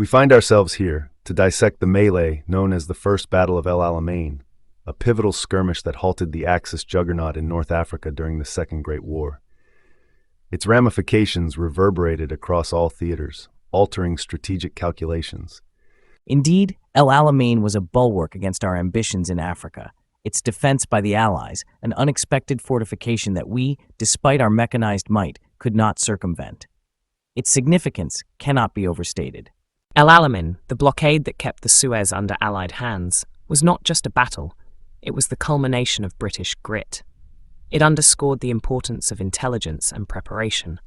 We find ourselves here to dissect the melee known as the First Battle of El Alamein, a pivotal skirmish that halted the Axis juggernaut in North Africa during the Second Great War. Its ramifications reverberated across all theaters, altering strategic calculations. Indeed, El Alamein was a bulwark against our ambitions in Africa. Its defense by the Allies, an unexpected fortification that we, despite our mechanized might, could not circumvent. Its significance cannot be overstated. El Alamein, the blockade that kept the Suez under Allied hands, was not just a battle, it was the culmination of British grit. It underscored the importance of intelligence and preparation,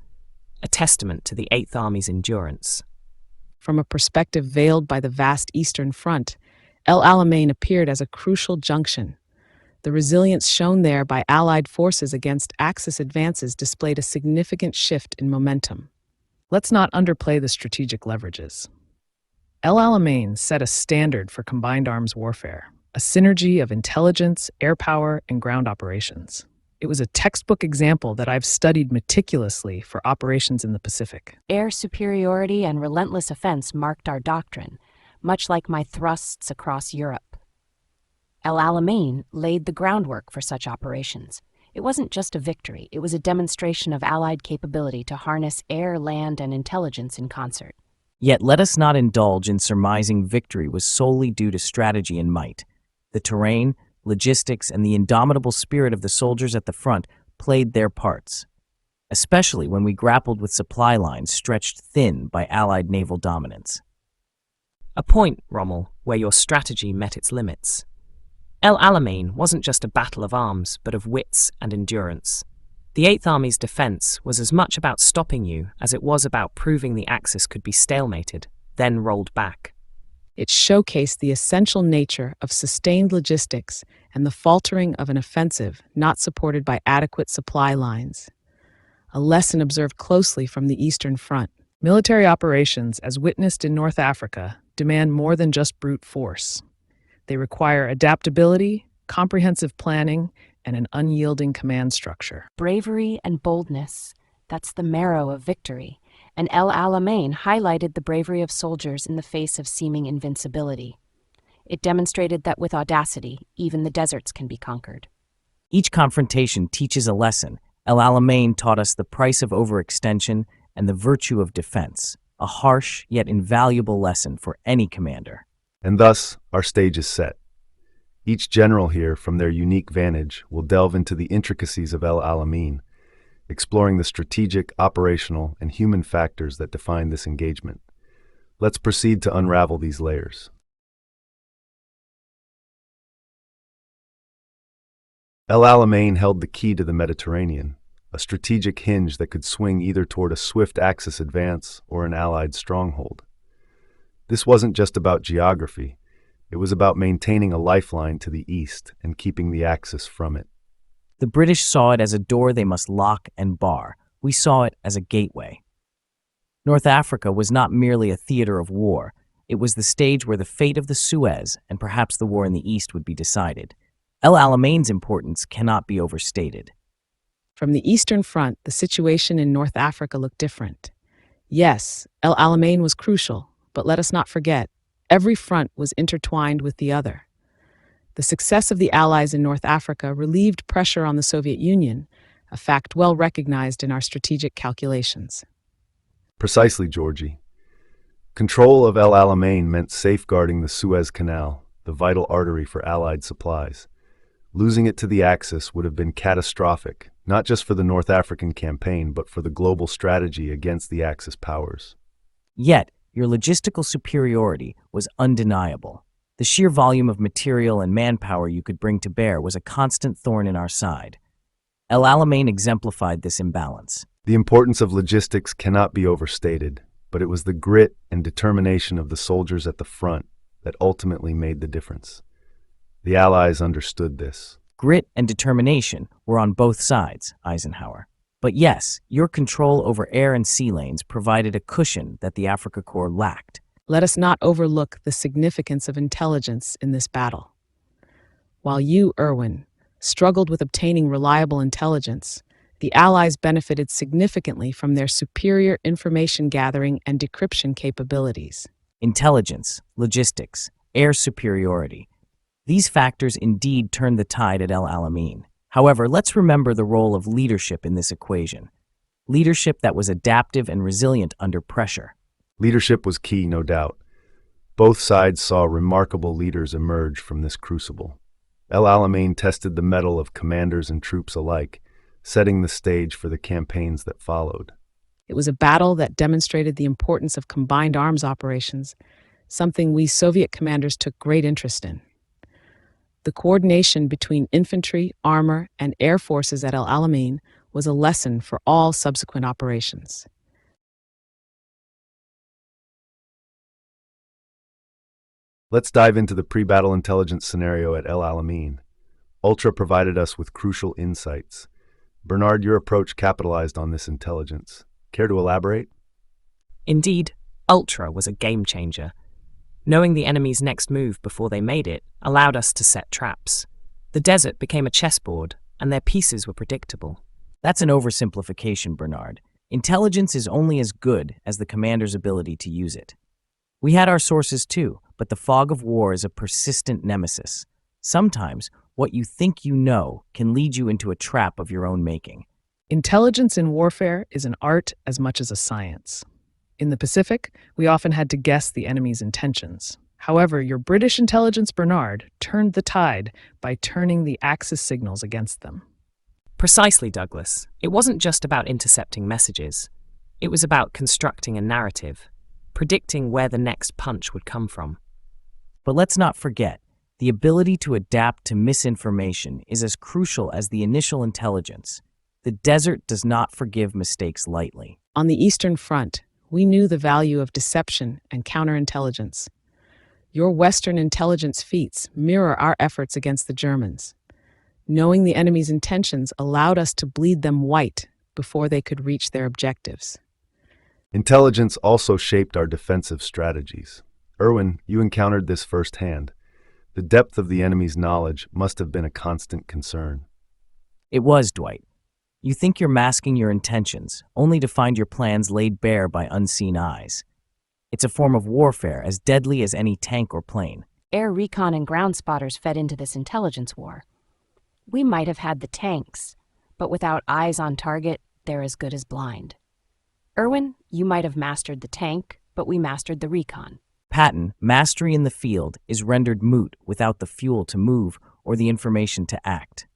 a testament to the Eighth Army's endurance. From a perspective veiled by the vast Eastern Front, El Alamein appeared as a crucial junction. The resilience shown there by Allied forces against Axis advances displayed a significant shift in momentum. Let's not underplay the strategic leverages. El Alamein set a standard for combined arms warfare, a synergy of intelligence, air power, and ground operations. It was a textbook example that I've studied meticulously for operations in the Pacific. Air superiority and relentless offense marked our doctrine, much like my thrusts across Europe. El Alamein laid the groundwork for such operations. It wasn't just a victory, it was a demonstration of Allied capability to harness air, land, and intelligence in concert. Yet let us not indulge in surmising victory was solely due to strategy and might. The terrain, logistics, and the indomitable spirit of the soldiers at the front played their parts, especially when we grappled with supply lines stretched thin by Allied naval dominance. A point, Rommel, where your strategy met its limits. El Alamein wasn't just a battle of arms, but of wits and endurance. The Eighth Army's defense was as much about stopping you as it was about proving the Axis could be stalemated, then rolled back. It showcased the essential nature of sustained logistics and the faltering of an offensive not supported by adequate supply lines. A lesson observed closely from the Eastern Front. Military operations, as witnessed in North Africa, demand more than just brute force. They require adaptability, comprehensive planning, and an unyielding command structure. Bravery and boldness, that's the marrow of victory, and El Alamein highlighted the bravery of soldiers in the face of seeming invincibility. It demonstrated that with audacity, even the deserts can be conquered. Each confrontation teaches a lesson. El Alamein taught us the price of overextension and the virtue of defense, a harsh yet invaluable lesson for any commander. And thus, our stage is set. Each general here, from their unique vantage, will delve into the intricacies of El Alamein, exploring the strategic, operational, and human factors that define this engagement. Let's proceed to unravel these layers. El Alamein held the key to the Mediterranean, a strategic hinge that could swing either toward a swift Axis advance or an Allied stronghold. This wasn't just about geography. It was about maintaining a lifeline to the east and keeping the Axis from it. The British saw it as a door they must lock and bar. We saw it as a gateway. North Africa was not merely a theater of war. It was the stage where the fate of the Suez and perhaps the war in the east would be decided. El Alamein's importance cannot be overstated. From the Eastern Front, the situation in North Africa looked different. Yes, El Alamein was crucial, but let us not forget, every front was intertwined with the other. The success of the Allies in North Africa relieved pressure on the Soviet Union, a fact well recognized in our strategic calculations. Precisely, Georgy. Control of El Alamein meant safeguarding the Suez Canal, the vital artery for Allied supplies. Losing it to the Axis would have been catastrophic, not just for the North African campaign, but for the global strategy against the Axis powers. Yet, your logistical superiority was undeniable. The sheer volume of material and manpower you could bring to bear was a constant thorn in our side. El Alamein exemplified this imbalance. The importance of logistics cannot be overstated, but it was the grit and determination of the soldiers at the front that ultimately made the difference. The Allies understood this. Grit and determination were on both sides, Eisenhower. But yes, your control over air and sea lanes provided a cushion that the Afrika Korps lacked. Let us not overlook the significance of intelligence in this battle. While you, Erwin, struggled with obtaining reliable intelligence, the Allies benefited significantly from their superior information gathering and decryption capabilities. intelligence, logistics, air superiority. These factors indeed turned the tide at El Alamein. However, let's remember the role of leadership in this equation. Leadership that was adaptive and resilient under pressure. Leadership was key, no doubt. Both sides saw remarkable leaders emerge from this crucible. El Alamein tested the mettle of commanders and troops alike, setting the stage for the campaigns that followed. It was a battle that demonstrated the importance of combined arms operations, something we Soviet commanders took great interest in. The coordination between infantry, armor, and air forces at El Alamein was a lesson for all subsequent operations. Let's dive into the pre-battle intelligence scenario at El Alamein. Ultra provided us with crucial insights. Bernard, your approach capitalized on this intelligence. Care to elaborate? Indeed, Ultra was a game changer. Knowing the enemy's next move before they made it allowed us to set traps. The desert became a chessboard, and their pieces were predictable. That's an oversimplification, Bernard. Intelligence is only as good as the commander's ability to use it. We had our sources too, but the fog of war is a persistent nemesis. Sometimes, what you think you know can lead you into a trap of your own making. Intelligence in warfare is an art as much as a science. In the Pacific, we often had to guess the enemy's intentions. However, your British intelligence, Bernard, turned the tide by turning the Axis signals against them. Precisely, Douglas. It wasn't just about intercepting messages. It was about constructing a narrative, predicting where the next punch would come from. But let's not forget, the ability to adapt to misinformation is as crucial as the initial intelligence. The desert does not forgive mistakes lightly. On the Eastern Front, we knew the value of deception and counterintelligence. Your Western intelligence feats mirror our efforts against the Germans. Knowing the enemy's intentions allowed us to bleed them white before they could reach their objectives. Intelligence also shaped our defensive strategies. Erwin, you encountered this firsthand. The depth of the enemy's knowledge must have been a constant concern. It was, Dwight. You think you're masking your intentions, only to find your plans laid bare by unseen eyes. It's a form of warfare as deadly as any tank or plane. Air recon and ground spotters fed into this intelligence war. We might have had the tanks, but without eyes on target, they're as good as blind. Erwin, you might have mastered the tank, but we mastered the recon. Patton, mastery in the field is rendered moot without the fuel to move or the information to act.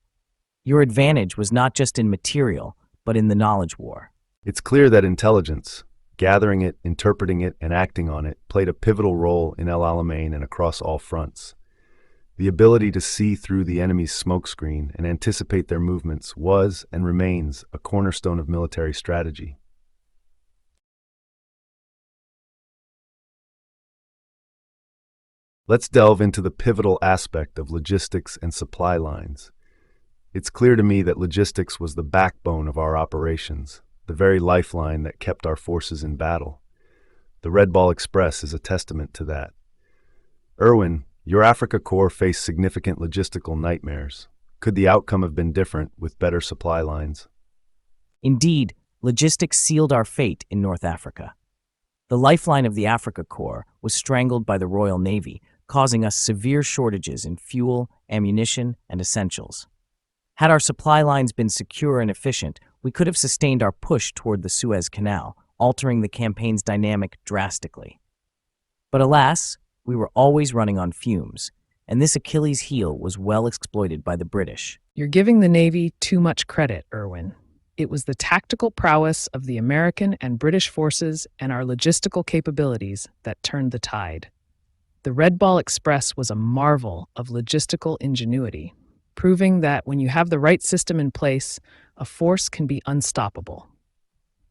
Your advantage was not just in material, but in the knowledge war. It's clear that intelligence, gathering it, interpreting it, and acting on it, played a pivotal role in El Alamein and across all fronts. The ability to see through the enemy's smokescreen and anticipate their movements was and remains a cornerstone of military strategy. Let's delve into the pivotal aspect of logistics and supply lines. It's clear to me that logistics was the backbone of our operations, the very lifeline that kept our forces in battle. The Red Ball Express is a testament to that. Erwin, your Africa Corps faced significant logistical nightmares. Could the outcome have been different with better supply lines? Indeed, logistics sealed our fate in North Africa. The lifeline of the Africa Corps was strangled by the Royal Navy, causing us severe shortages in fuel, ammunition, and essentials. Had our supply lines been secure and efficient, we could have sustained our push toward the Suez Canal, altering the campaign's dynamic drastically. But alas, we were always running on fumes, and this Achilles heel was well exploited by the British. You're giving the Navy too much credit, Erwin. It was the tactical prowess of the American and British forces and our logistical capabilities that turned the tide. The Red Ball Express was a marvel of logistical ingenuity, proving that when you have the right system in place, a force can be unstoppable.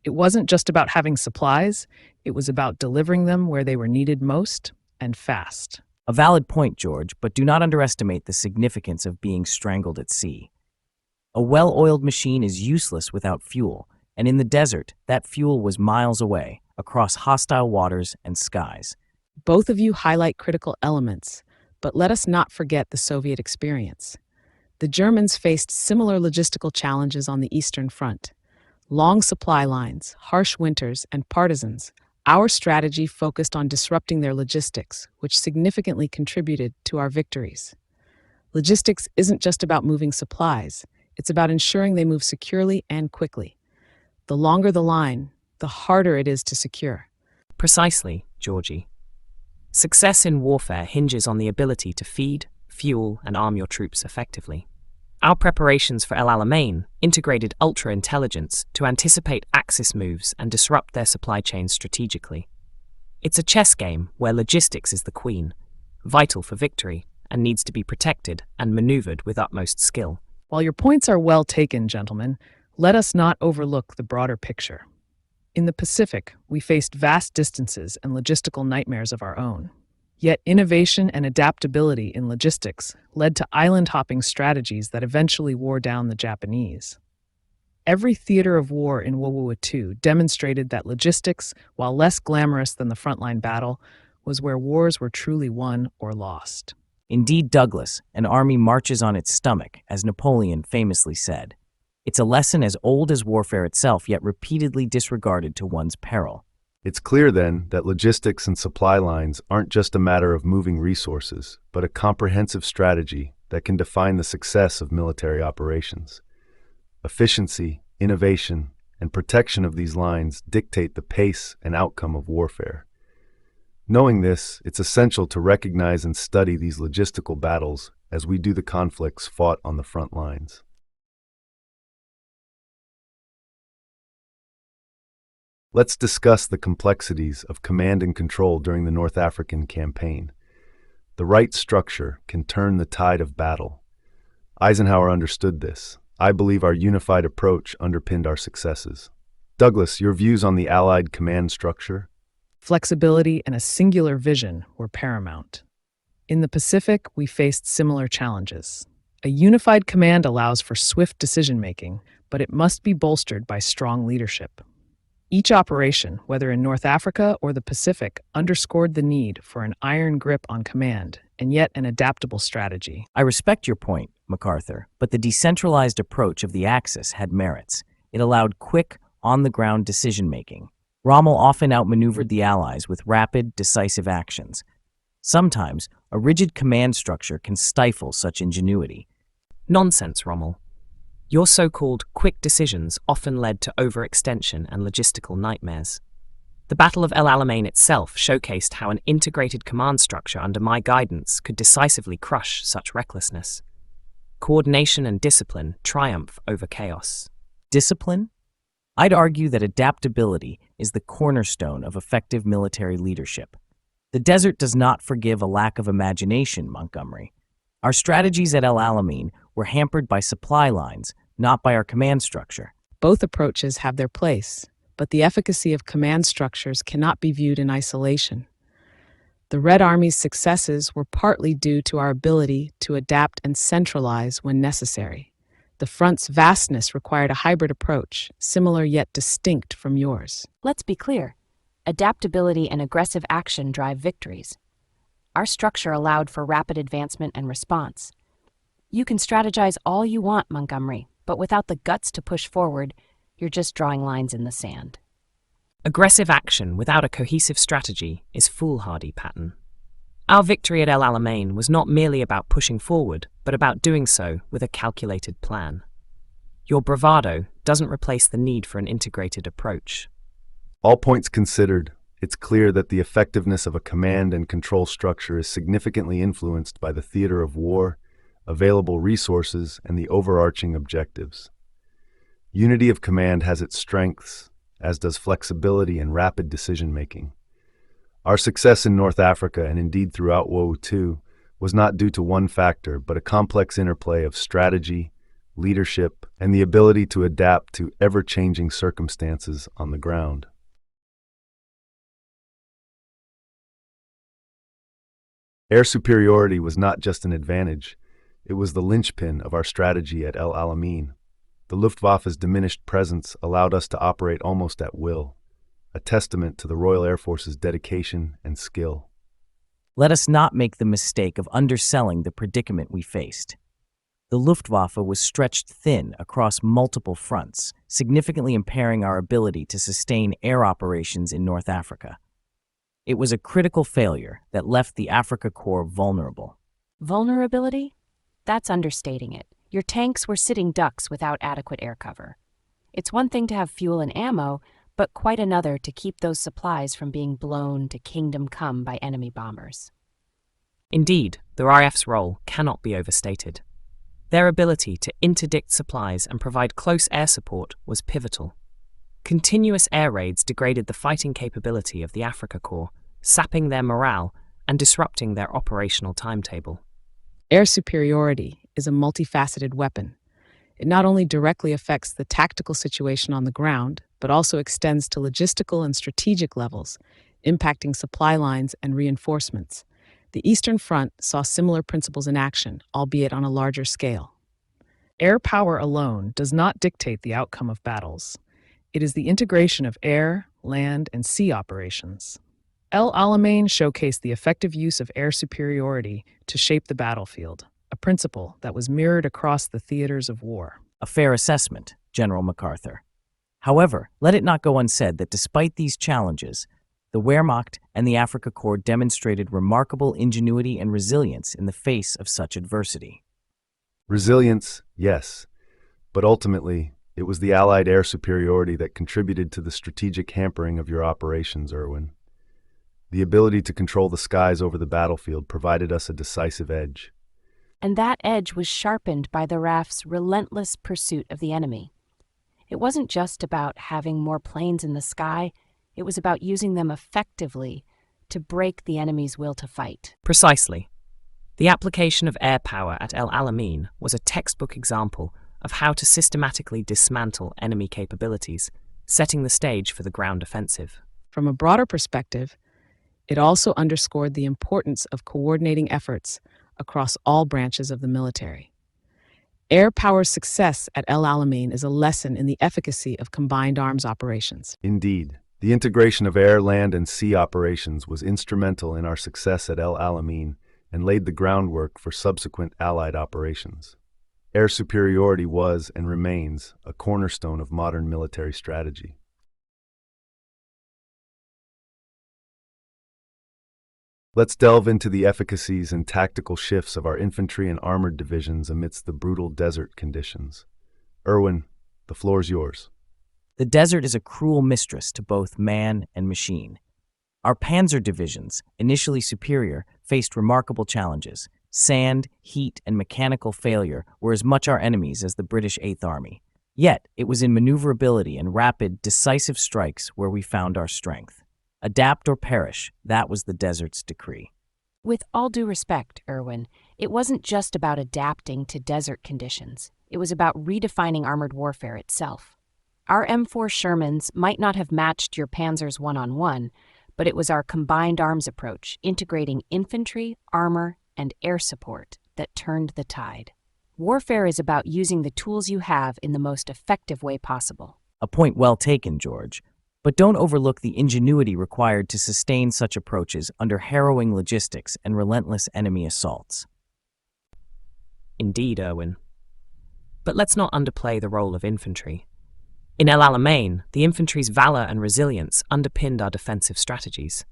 It wasn't just about having supplies, it was about delivering them where they were needed most and fast. A valid point, George, but do not underestimate the significance of being strangled at sea. A well-oiled machine is useless without fuel, and in the desert, that fuel was miles away, across hostile waters and skies. Both of you highlight critical elements, but let us not forget the Soviet experience. The Germans faced similar logistical challenges on the Eastern Front. Long supply lines, harsh winters, and partisans, Our strategy focused on disrupting their logistics, which significantly contributed to our victories. Logistics isn't just about moving supplies, it's about ensuring they move securely and quickly. The longer the line, the harder it is to secure. Precisely, Georgy. Success in warfare hinges on the ability to feed, fuel, and arm your troops effectively. Our preparations for El Alamein integrated ultra-intelligence to anticipate Axis moves and disrupt their supply chains strategically. It's a chess game where logistics is the queen, vital for victory, and needs to be protected and maneuvered with utmost skill. While your points are well taken, gentlemen, let us not overlook the broader picture. In the Pacific, we faced vast distances and logistical nightmares of our own. Yet innovation and adaptability in logistics led to island-hopping strategies that eventually wore down the Japanese. Every theater of war in WWII demonstrated that logistics, while less glamorous than the frontline battle, was where wars were truly won or lost. Indeed, Douglas, an army marches on its stomach, as Napoleon famously said. It's a lesson as old as warfare itself, yet repeatedly disregarded to one's peril. It's clear, then, that logistics and supply lines aren't just a matter of moving resources, but a comprehensive strategy that can define the success of military operations. Efficiency, innovation, and protection of these lines dictate the pace and outcome of warfare. Knowing this, it's essential to recognize and study these logistical battles as we do the conflicts fought on the front lines. Let's discuss the complexities of command and control during the North African campaign. The right structure can turn the tide of battle. Eisenhower understood this. I believe our unified approach underpinned our successes. Douglas, your views on the Allied command structure? Flexibility and a singular vision were paramount. In the Pacific, we faced similar challenges. A unified command allows for swift decision-making, but it must be bolstered by strong leadership. Each operation, whether in North Africa or the Pacific, underscored the need for an iron grip on command and yet an adaptable strategy. I respect your point, MacArthur, but the decentralized approach of the Axis had merits. It allowed quick, on-the-ground decision-making. Rommel often outmaneuvered the Allies with rapid, decisive actions. Sometimes, a rigid command structure can stifle such ingenuity. Nonsense, Rommel. Your so-called quick decisions often led to overextension and logistical nightmares. The Battle of El Alamein itself showcased how an integrated command structure under my guidance could decisively crush such recklessness. Coordination and discipline triumph over chaos. Discipline? I'd argue that adaptability is the cornerstone of effective military leadership. The desert does not forgive a lack of imagination, Montgomery. Our strategies at El Alamein were hampered by supply lines, not by our command structure. Both approaches have their place, but the efficacy of command structures cannot be viewed in isolation. The Red Army's successes were partly due to our ability to adapt and centralize when necessary. The front's vastness required a hybrid approach, similar yet distinct from yours. Let's be clear. Adaptability and aggressive action drive victories. Our structure allowed for rapid advancement and response. You can strategize all you want, Montgomery, but without the guts to push forward, you're just drawing lines in the sand. Aggressive action without a cohesive strategy is foolhardy, Patton. Our victory at El Alamein was not merely about pushing forward, but about doing so with a calculated plan. Your bravado doesn't replace the need for an integrated approach. All points considered, it's clear that the effectiveness of a command and control structure is significantly influenced by the theater of war, available resources, and the overarching objectives. Unity of command has its strengths, as does flexibility and rapid decision-making. Our success in North Africa, and indeed throughout WWII, was not due to one factor, but a complex interplay of strategy, leadership, and the ability to adapt to ever-changing circumstances on the ground. Air superiority was not just an advantage, it was the linchpin of our strategy at El Alamein. The Luftwaffe's diminished presence allowed us to operate almost at will, a testament to the Royal Air Force's dedication and skill. Let us not make the mistake of underselling the predicament we faced. The Luftwaffe was stretched thin across multiple fronts, significantly impairing our ability to sustain air operations in North Africa. It was a critical failure that left the Africa Corps vulnerable. Vulnerability? That's understating it. Your tanks were sitting ducks without adequate air cover. It's one thing to have fuel and ammo, but quite another to keep those supplies from being blown to kingdom come by enemy bombers. Indeed, the RAF's role cannot be overstated. Their ability to interdict supplies and provide close air support was pivotal. Continuous air raids degraded the fighting capability of the Africa Corps, sapping their morale and disrupting their operational timetable. Air superiority is a multifaceted weapon. It not only directly affects the tactical situation on the ground, but also extends to logistical and strategic levels, impacting supply lines and reinforcements. The Eastern Front saw similar principles in action, albeit on a larger scale. Air power alone does not dictate the outcome of battles. It is the integration of air, land, and sea operations. El Alamein showcased the effective use of air superiority to shape the battlefield, a principle that was mirrored across the theaters of war. A fair assessment, General MacArthur. However, let it not go unsaid that despite these challenges, the Wehrmacht and the Afrika Korps demonstrated remarkable ingenuity and resilience in the face of such adversity. Resilience, yes, but ultimately, it was the Allied air superiority that contributed to the strategic hampering of your operations, Erwin. The ability to control the skies over the battlefield provided us a decisive edge. And that edge was sharpened by the RAF's relentless pursuit of the enemy. It wasn't just about having more planes in the sky, it was about using them effectively to break the enemy's will to fight. Precisely. The application of air power at El Alamein was a textbook example of how to systematically dismantle enemy capabilities, setting the stage for the ground offensive. From a broader perspective, it also underscored the importance of coordinating efforts across all branches of the military. Air power's success at El Alamein is a lesson in the efficacy of combined arms operations. Indeed, the integration of air, land, and sea operations was instrumental in our success at El Alamein and laid the groundwork for subsequent Allied operations. Air superiority was and remains a cornerstone of modern military strategy. Let's delve into the efficacies and tactical shifts of our infantry and armored divisions amidst the brutal desert conditions. Erwin, the floor's yours. The desert is a cruel mistress to both man and machine. Our panzer divisions, initially superior, faced remarkable challenges. Sand, heat, and mechanical failure were as much our enemies as the British Eighth Army. Yet, it was in maneuverability and rapid, decisive strikes where we found our strength. Adapt or perish, that was the desert's decree. With all due respect, Erwin, it wasn't just about adapting to desert conditions. It was about redefining armored warfare itself. Our M4 Shermans might not have matched your Panzers one-on-one, but it was our combined arms approach, integrating infantry, armor, and air support, that turned the tide. Warfare is about using the tools you have in the most effective way possible. A point well taken, George. But don't overlook the ingenuity required to sustain such approaches under harrowing logistics and relentless enemy assaults. Indeed, Erwin. But let's not underplay the role of infantry. In El Alamein, the infantry's valor and resilience underpinned our defensive strategies.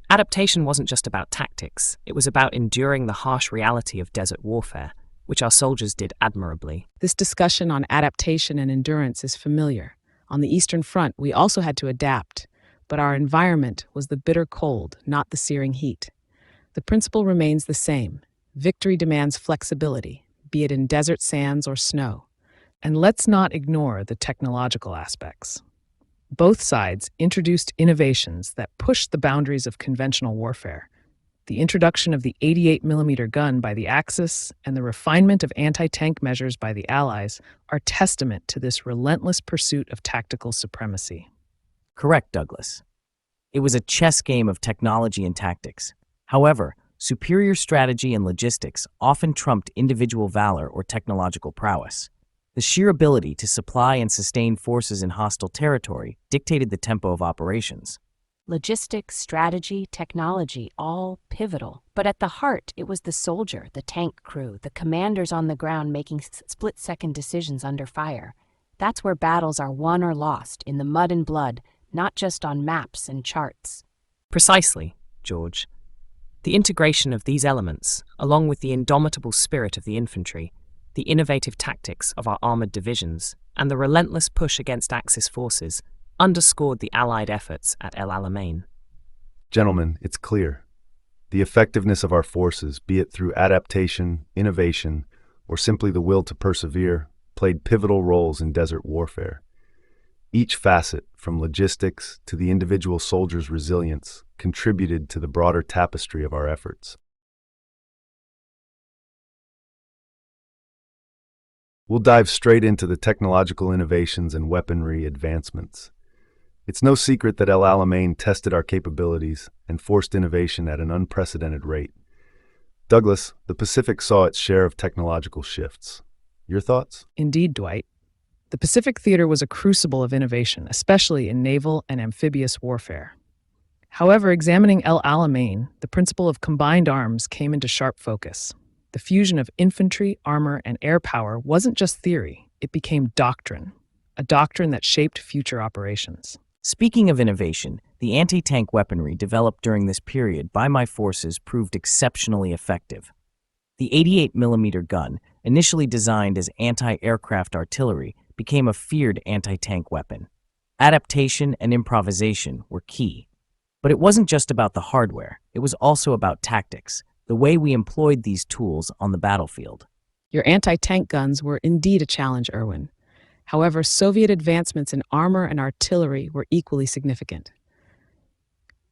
Adaptation wasn't just about tactics, it was about enduring the harsh reality of desert warfare, which our soldiers did admirably. This discussion on adaptation and endurance is familiar. On the Eastern Front, we also had to adapt, but our environment was the bitter cold, not the searing heat. The principle remains the same. Victory demands flexibility, be it in desert sands or snow. And let's not ignore the technological aspects. Both sides introduced innovations that pushed the boundaries of conventional warfare. The introduction of the 88mm gun by the Axis and the refinement of anti-tank measures by the Allies are testament to this relentless pursuit of tactical supremacy. Correct, Douglas. It was a chess game of technology and tactics. However, superior strategy and logistics often trumped individual valor or technological prowess. The sheer ability to supply and sustain forces in hostile territory dictated the tempo of operations. Logistics, strategy, technology, all pivotal. But at the heart, it was the soldier, the tank crew, the commanders on the ground making split-second decisions under fire. That's where battles are won or lost, in the mud and blood, not just on maps and charts. Precisely, George. The integration of these elements, along with the indomitable spirit of the infantry, the innovative tactics of our armored divisions, and the relentless push against Axis forces, underscored the Allied efforts at El Alamein. Gentlemen, it's clear. The effectiveness of our forces, be it through adaptation, innovation, or simply the will to persevere, played pivotal roles in desert warfare. Each facet, from logistics to the individual soldier's resilience, contributed to the broader tapestry of our efforts. We'll dive straight into the technological innovations and weaponry advancements. It's no secret that El Alamein tested our capabilities and forced innovation at an unprecedented rate. Douglas, the Pacific saw its share of technological shifts. Your thoughts? Indeed, Dwight. The Pacific theater was a crucible of innovation, especially in naval and amphibious warfare. However, examining El Alamein, the principle of combined arms came into sharp focus. The fusion of infantry, armor, and air power wasn't just theory, it became doctrine, a doctrine that shaped future operations. Speaking of innovation, the anti-tank weaponry developed during this period by my forces proved exceptionally effective. The 88mm gun, initially designed as anti-aircraft artillery, became a feared anti-tank weapon. Adaptation and improvisation were key. But it wasn't just about the hardware, it was also about tactics, the way we employed these tools on the battlefield. Your anti-tank guns were indeed a challenge, Erwin. However, Soviet advancements in armor and artillery were equally significant.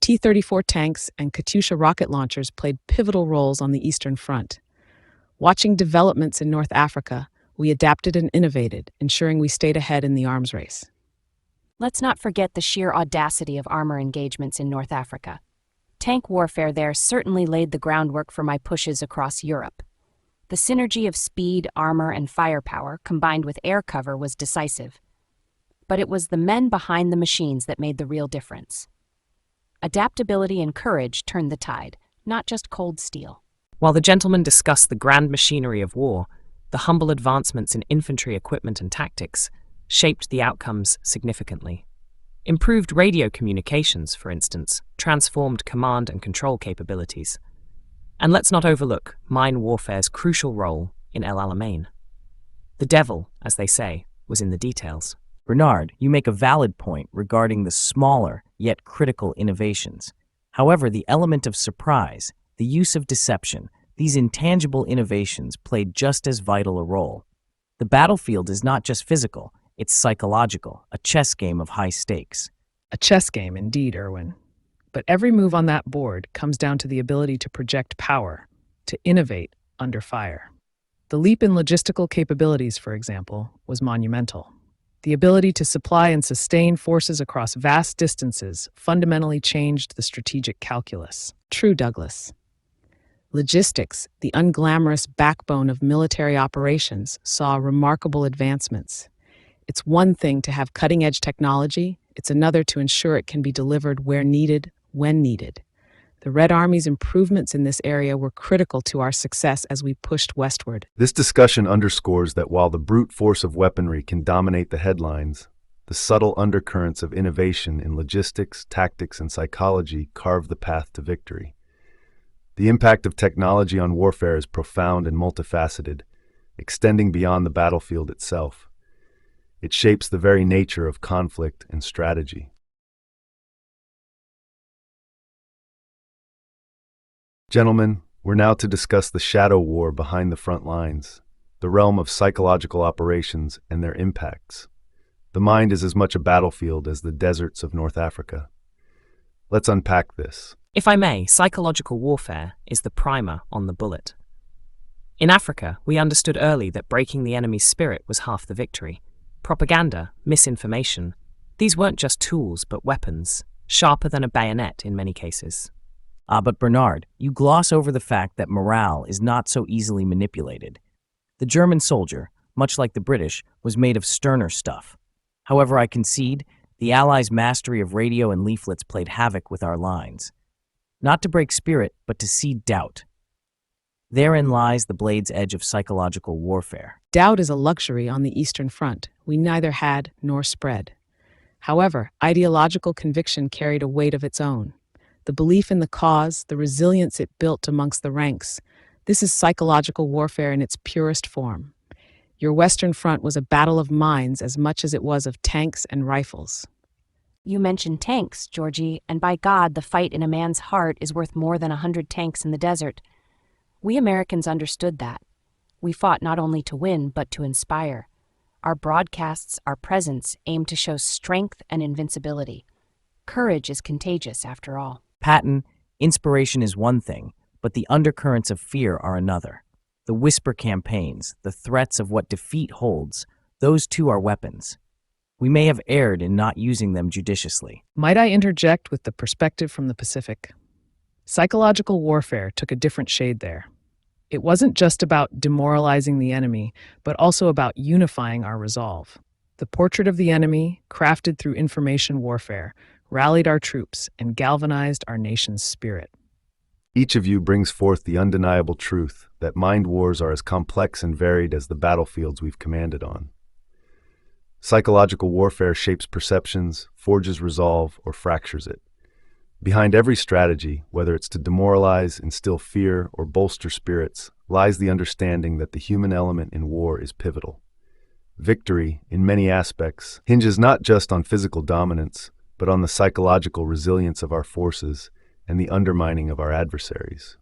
T-34 tanks and Katyusha rocket launchers played pivotal roles on the Eastern Front. Watching developments in North Africa, we adapted and innovated, ensuring we stayed ahead in the arms race. Let's not forget the sheer audacity of armor engagements in North Africa. Tank warfare there certainly laid the groundwork for my pushes across Europe. The synergy of speed, armor, and firepower combined with air cover was decisive. But it was the men behind the machines that made the real difference. Adaptability and courage turned the tide, not just cold steel. While the gentlemen discussed the grand machinery of war, the humble advancements in infantry equipment and tactics shaped the outcomes significantly. Improved radio communications, for instance, transformed command and control capabilities. And let's not overlook mine warfare's crucial role in El Alamein. The devil, as they say, was in the details. Bernard, you make a valid point regarding the smaller yet critical innovations. However, the element of surprise, the use of deception, these intangible innovations played just as vital a role. The battlefield is not just physical, it's psychological, a chess game of high stakes. A chess game indeed, Erwin. But every move on that board comes down to the ability to project power, to innovate under fire. The leap in logistical capabilities, for example, was monumental. The ability to supply and sustain forces across vast distances fundamentally changed the strategic calculus. True, Douglas. Logistics, the unglamorous backbone of military operations, saw remarkable advancements. It's one thing to have cutting-edge technology, it's another to ensure it can be delivered where needed, when needed. The Red Army's improvements in this area were critical to our success as we pushed westward. This discussion underscores that while the brute force of weaponry can dominate the headlines, the subtle undercurrents of innovation in logistics, tactics, and psychology carve the path to victory. The impact of technology on warfare is profound and multifaceted, extending beyond the battlefield itself. It shapes the very nature of conflict and strategy. Gentlemen, we're now to discuss the shadow war behind the front lines, the realm of psychological operations and their impacts. The mind is as much a battlefield as the deserts of North Africa. Let's unpack this. If I may, psychological warfare is the primer on the bullet. In Africa, we understood early that breaking the enemy's spirit was half the victory. Propaganda, misinformation, these weren't just tools but weapons, sharper than a bayonet in many cases. But Bernard, you gloss over the fact that morale is not so easily manipulated. The German soldier, much like the British, was made of sterner stuff. However, I concede, The Allies' mastery of radio and leaflets played havoc with our lines. Not to break spirit, but to seed doubt. Therein lies the blade's edge of psychological warfare. Doubt is a luxury on the Eastern Front we neither had nor spread. However, ideological conviction carried a weight of its own. The belief in the cause, the resilience it built amongst the ranks. This is psychological warfare in its purest form. Your Western Front was a battle of minds as much as it was of tanks and rifles. You mentioned tanks, Georgie, and by God, the fight in a man's heart is worth more than 100 tanks in the desert. We Americans understood that. We fought not only to win, but to inspire. Our broadcasts, our presence, aim to show strength and invincibility. Courage is contagious, after all. Patton, inspiration is one thing, but the undercurrents of fear are another. The whisper campaigns, the threats of what defeat holds, those too are weapons. We may have erred in not using them judiciously. Might I interject with the perspective from the Pacific? Psychological warfare took a different shade there. It wasn't just about demoralizing the enemy, but also about unifying our resolve. The portrait of the enemy, crafted through information warfare, rallied our troops and galvanized our nation's spirit. Each of you brings forth the undeniable truth that mind wars are as complex and varied as the battlefields we've commanded on. Psychological warfare shapes perceptions, forges resolve, or fractures it. Behind every strategy, whether it's to demoralize, instill fear, or bolster spirits, lies the understanding that the human element in war is pivotal. Victory, in many aspects, hinges not just on physical dominance, but on the psychological resilience of our forces and the undermining of our adversaries.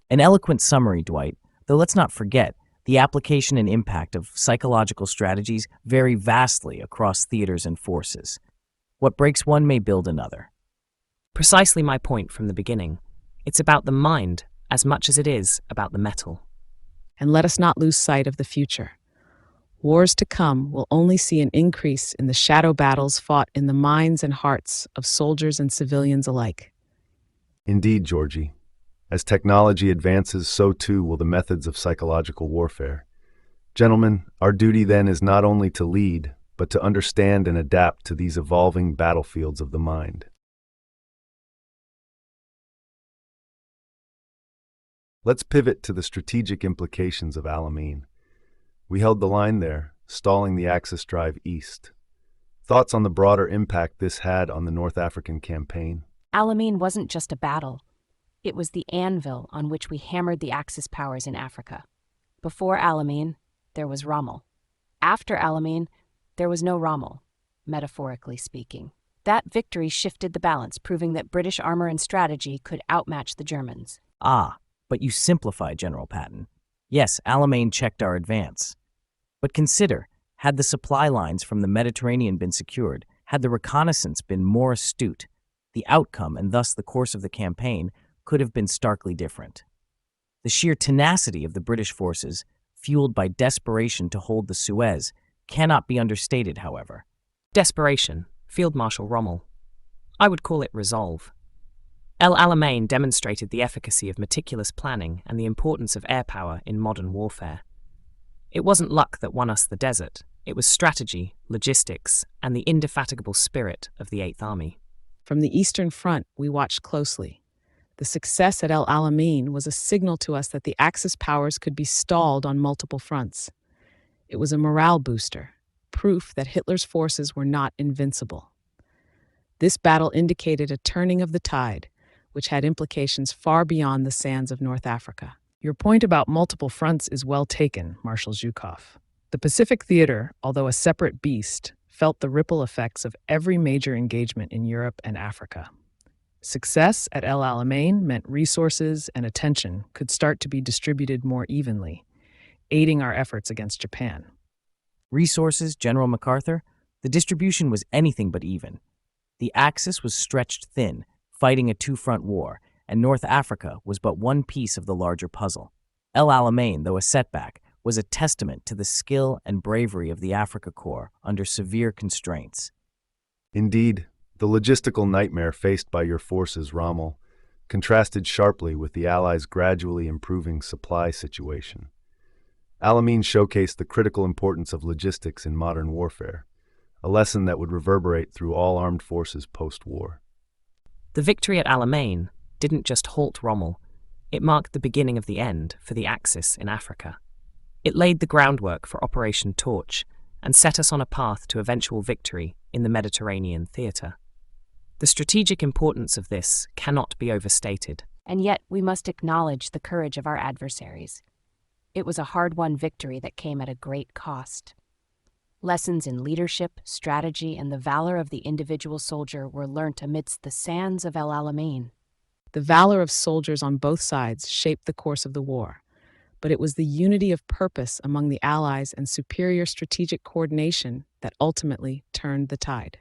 An eloquent summary, Dwight, though let's not forget, the application and impact of psychological strategies vary vastly across theaters and forces. What breaks one may build another. Precisely my point from the beginning. It's about the mind as much as it is about the metal. And let us not lose sight of the future. Wars to come will only see an increase in the shadow battles fought in the minds and hearts of soldiers and civilians alike. Indeed, Georgie. As technology advances, so too will the methods of psychological warfare. Gentlemen, our duty then is not only to lead, but to understand and adapt to these evolving battlefields of the mind. Let's pivot to the strategic implications of Alamein. We held the line there, stalling the Axis drive east. Thoughts on the broader impact this had on the North African campaign? Alamein wasn't just a battle. It was the anvil on which we hammered the Axis powers in Africa. Before Alamein, there was Rommel. After Alamein, there was no Rommel, metaphorically speaking. That victory shifted the balance, proving that British armor and strategy could outmatch the Germans. Ah, but you simplify, General Patton. Yes, Alamein checked our advance. But consider, had the supply lines from the Mediterranean been secured, had the reconnaissance been more astute, the outcome, and thus the course of the campaign, could have been starkly different. The sheer tenacity of the British forces, fueled by desperation to hold the Suez, cannot be understated, however. Desperation, Field Marshal Rommel. I would call it resolve. El Alamein demonstrated the efficacy of meticulous planning and the importance of air power in modern warfare. It wasn't luck that won us the desert. It was strategy, logistics, and the indefatigable spirit of the Eighth Army. From the Eastern Front, we watched closely. The success at El Alamein was a signal to us that the Axis powers could be stalled on multiple fronts. It was a morale booster, proof that Hitler's forces were not invincible. This battle indicated a turning of the tide, which had implications far beyond the sands of North Africa. Your point about multiple fronts is well taken, Marshal Zhukov. The Pacific Theater, although a separate beast, felt the ripple effects of every major engagement in Europe and Africa. Success at El Alamein meant resources and attention could start to be distributed more evenly, aiding our efforts against Japan. Resources, General MacArthur? The distribution was anything but even. The Axis was stretched thin, fighting a two-front war, and North Africa was but one piece of the larger puzzle. El Alamein, though a setback, was a testament to the skill and bravery of the Africa Corps under severe constraints. Indeed, the logistical nightmare faced by your forces, Rommel, contrasted sharply with the Allies' gradually improving supply situation. Alamein showcased the critical importance of logistics in modern warfare. a lesson that would reverberate through all armed forces post-war. The victory at Alamein didn't just halt Rommel, it marked the beginning of the end for the Axis in Africa. It laid the groundwork for Operation Torch and set us on a path to eventual victory in the Mediterranean theatre. The strategic importance of this cannot be overstated. And yet we must acknowledge the courage of our adversaries. It was a hard-won victory that came at a great cost. Lessons in leadership, strategy, and the valor of the individual soldier were learnt amidst the sands of El Alamein. The valor of soldiers on both sides shaped the course of the war, but it was the unity of purpose among the Allies and superior strategic coordination that ultimately turned the tide.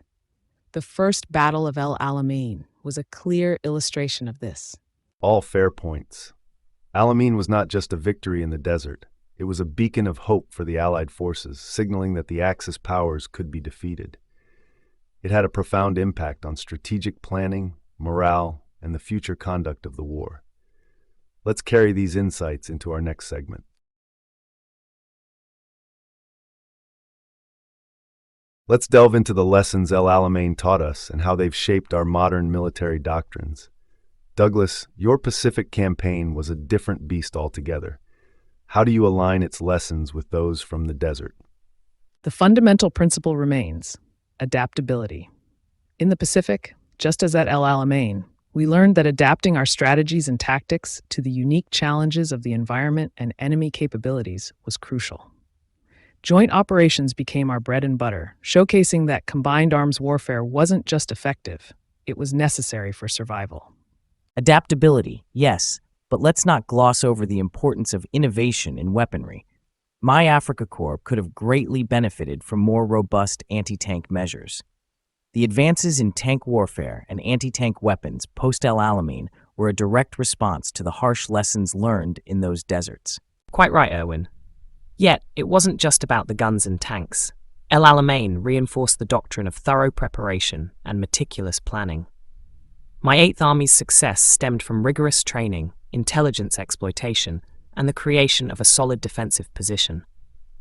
The First Battle of El Alamein was a clear illustration of this. All fair points. Alamein was not just a victory in the desert. It was a beacon of hope for the Allied forces, signaling that the Axis powers could be defeated. It had a profound impact on strategic planning, morale, and the future conduct of the war. Let's carry these insights into our next segment. Let's delve into the lessons El Alamein taught us and how they've shaped our modern military doctrines. Douglas, your Pacific campaign was a different beast altogether. How do you align its lessons with those from the desert? The fundamental principle remains adaptability. In the Pacific, just as at El Alamein, we learned that adapting our strategies and tactics to the unique challenges of the environment and enemy capabilities was crucial. Joint operations became our bread and butter, showcasing that combined arms warfare wasn't just effective, it was necessary for survival. Adaptability, yes, but let's not gloss over the importance of innovation in weaponry. My Africa Corps could have greatly benefited from more robust anti-tank measures. The advances in tank warfare and anti-tank weapons post-El Alamein were a direct response to the harsh lessons learned in those deserts. Quite right, Erwin. Yet, it wasn't just about the guns and tanks. El Alamein reinforced the doctrine of thorough preparation and meticulous planning. My 8th Army's success stemmed from rigorous training, intelligence exploitation, and the creation of a solid defensive position.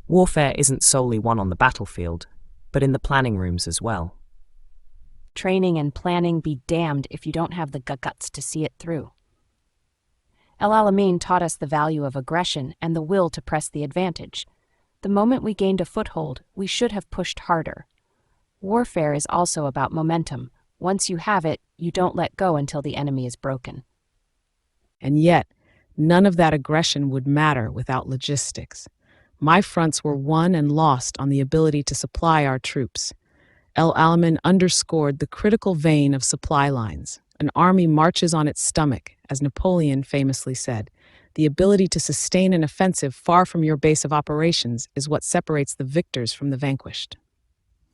Warfare isn't solely won on the battlefield, but in the planning rooms as well. Training and planning be damned if you don't have the guts to see it through. El Alamein taught us the value of aggression and the will to press the advantage. The moment we gained a foothold, we should have pushed harder. Warfare is also about momentum. Once you have it, you don't let go until the enemy is broken. And yet, none of that aggression would matter without logistics. My fronts were won and lost on the ability to supply our troops. El Alamein underscored the critical vein of supply lines. An army marches on its stomach, as Napoleon famously said. The ability to sustain an offensive far from your base of operations is what separates the victors from the vanquished.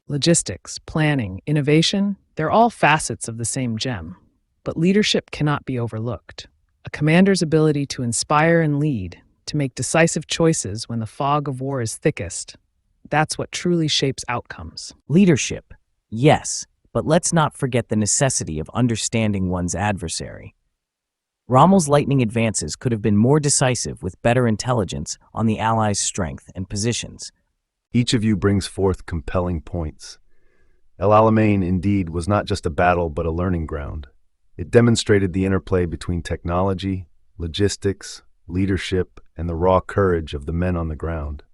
Logistics, planning, innovation, they're all facets of the same gem. But leadership cannot be overlooked. A commander's ability to inspire and lead, to make decisive choices when the fog of war is thickest, that's what truly shapes outcomes. Leadership, yes, but let's not forget the necessity of understanding one's adversary. Rommel's lightning advances could have been more decisive with better intelligence on the Allies' strength and positions. Each of you brings forth compelling points. El Alamein, indeed, was not just a battle but a learning ground. It demonstrated the interplay between technology, logistics, leadership, and the raw courage of the men on the ground.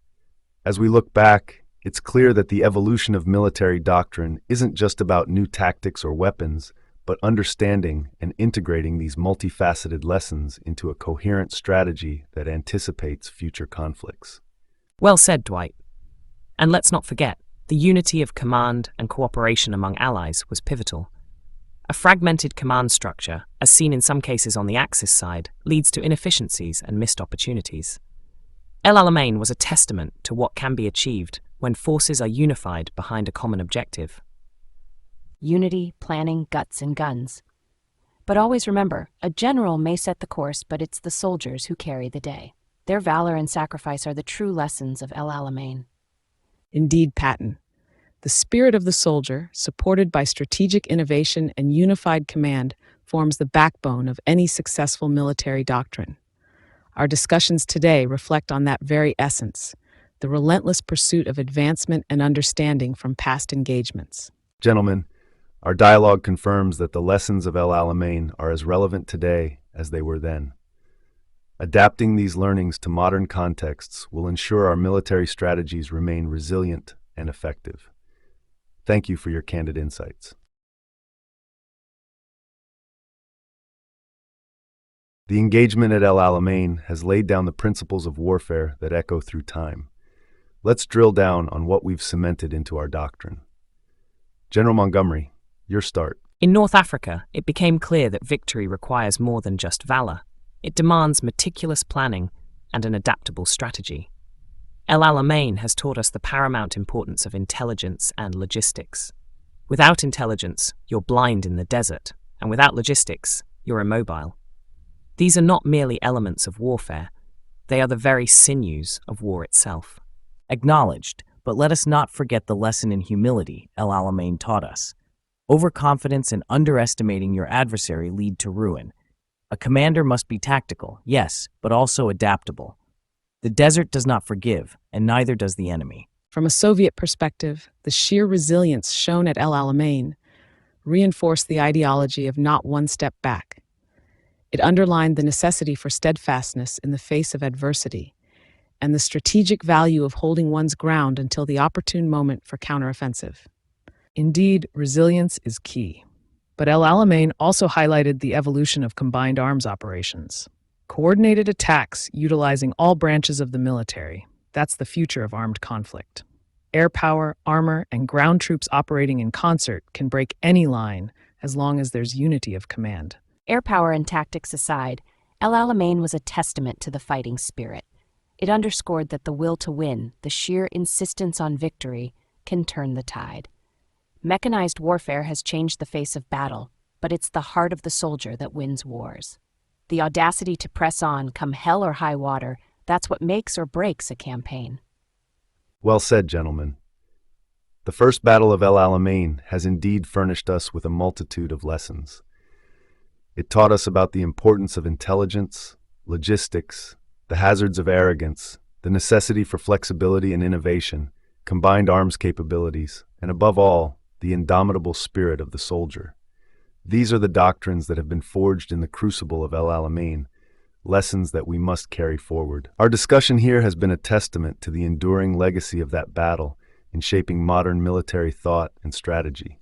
As we look back, it's clear that the evolution of military doctrine isn't just about new tactics or weapons, but understanding and integrating these multifaceted lessons into a coherent strategy that anticipates future conflicts. Well said, Dwight. And let's not forget, the unity of command and cooperation among allies was pivotal. A fragmented command structure, as seen in some cases on the Axis side, leads to inefficiencies and missed opportunities. El Alamein was a testament to what can be achieved when forces are unified behind a common objective. Unity, planning, guts, and guns. But always remember, a general may set the course, but it's the soldiers who carry the day. Their valor and sacrifice are the true lessons of El Alamein. Indeed, Patton. The spirit of the soldier, supported by strategic innovation and unified command, forms the backbone of any successful military doctrine. Our discussions today reflect on that very essence. the relentless pursuit of advancement and understanding from past engagements. Gentlemen, our dialogue confirms that the lessons of El Alamein are as relevant today as they were then. Adapting these learnings to modern contexts will ensure our military strategies remain resilient and effective. Thank you for your candid insights. The engagement at El Alamein has laid down the principles of warfare that echo through time. Let's drill down on what we've cemented into our doctrine. General Montgomery, your start. In North Africa, it became clear that victory requires more than just valor. It demands meticulous planning and an adaptable strategy. El Alamein has taught us the paramount importance of intelligence and logistics. Without intelligence, you're blind in the desert, and without logistics, you're immobile. These are not merely elements of warfare, they are the very sinews of war itself. Acknowledged, but let us not forget the lesson in humility El Alamein taught us. Overconfidence and underestimating your adversary lead to ruin. A commander must be tactical, yes, but also adaptable. The desert does not forgive, and neither does the enemy. From a Soviet perspective, the sheer resilience shown at El Alamein reinforced the ideology of not one step back. It underlined the necessity for steadfastness in the face of adversity and the strategic value of holding one's ground until the opportune moment for counteroffensive. Indeed, resilience is key. But El Alamein also highlighted the evolution of combined arms operations. Coordinated attacks utilizing all branches of the military. That's the future of armed conflict. Air power, armor, and ground troops operating in concert can break any line as long as there's unity of command. Air power and tactics aside, El Alamein was a testament to the fighting spirit. It underscored that the will to win, the sheer insistence on victory, can turn the tide. Mechanized warfare has changed the face of battle, but it's the heart of the soldier that wins wars. The audacity to press on, come hell or high water, that's what makes or breaks a campaign. Well said, gentlemen. The first battle of El Alamein has indeed furnished us with a multitude of lessons. It taught us about the importance of intelligence, logistics, the hazards of arrogance, the necessity for flexibility and innovation, combined arms capabilities, and above all, the indomitable spirit of the soldier. These are the doctrines that have been forged in the crucible of El Alamein, lessons that we must carry forward. Our discussion here has been a testament to the enduring legacy of that battle in shaping modern military thought and strategy.